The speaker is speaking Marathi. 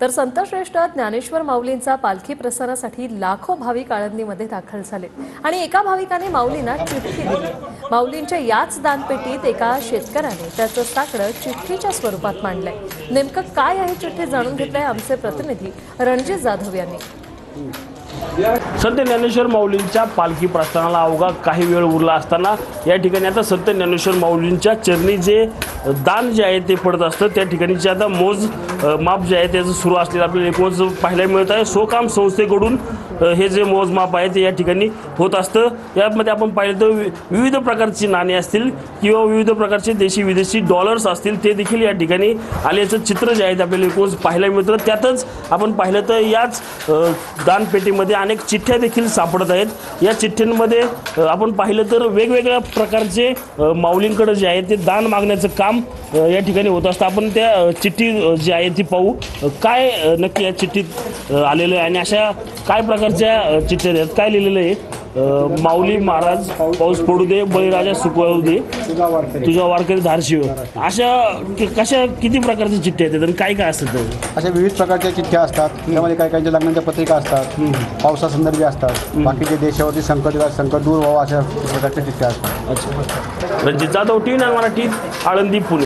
तर संतश्रेष्ठ ज्ञानेश्वर माऊलींचा पालखी प्रस्थानासाठी लाखो भाविक आळंदीमध्ये दाखल झाले आणि एका भाविकाने माऊलींना चिठ्ठी दिली। माऊलींच्या याच दानपेटीत एका शेतकऱ्याने त्याचं साकडं चिठ्ठीच्या स्वरूपात मांडलंय। नेमकं काय आहे चिठ्ठी जाणून घेतलंय आमचे प्रतिनिधी रणजित जाधव यांनी। संत ज्ञानेश्वर माऊलींच्या पालखी प्रस्थानाला अवघा काही वेळ उरला असताना या ठिकाणी आता संत ज्ञानेश्वर माऊलींच्या चरणी जे दान जे आहे ते पडत असतं त्या ठिकाणीचे आता मोज माप जे आहे त्याचं सुरू असलेलं आपल्याला एकूणच पाहायला मिळत आहे। सोकाम संस्थेकडून हे जे मोजमाप आहे ते या ठिकाणी होत असतं। यामध्ये आपण पाहिलं तर विविध प्रकारची नाणी असतील किंवा विविध प्रकारचे देशी विदेशी डॉलर्स असतील ते देखील या ठिकाणी आल्याचं चित्र जे आहे ते आपल्याला एकूणच पाहायला मिळतं। त्यातच आपण पाहिलं तर याच दानपेटीमध्ये अनेक चिठ्ठ्या देखील सापडत आहेत। या चिठ्ठ्यांमध्ये आपण पाहिलं तर वेगवेगळ्या प्रकारचे माऊलींकडे जे आहे ते दान मागण्याचं काम या ठिकाणी होत असतं। आपण त्या चिठ्ठी जी आहे ती पाहू काय नक्की या चिठ्ठीत आलेलं आहे आणि अशा काय प्रकारच्या चिठ्ठ्या आहेत, काय लिहिलेलं आहे। माऊली महाराज पाऊस पडू दे, बळीराजा सुखवू दे, तुझा वारकरी धारशिव, अशा कशा किती प्रकारच्या चिठ्ठ्या आहेत आणि काय काय असतात? अशा विविध प्रकारच्या चिठ्ठ्या असतात। त्यामध्ये काही काही लग्नाच्या पत्रिका असतात, पावसासंदर्भी असतात, बाकीचे देशावरती संकट दूर व्हावं अशा प्रकारच्या चिठ्ठ्या असतात। अच्छा, रणजित जाधव, टी व्ही मराठी, आळंदी, पुणे।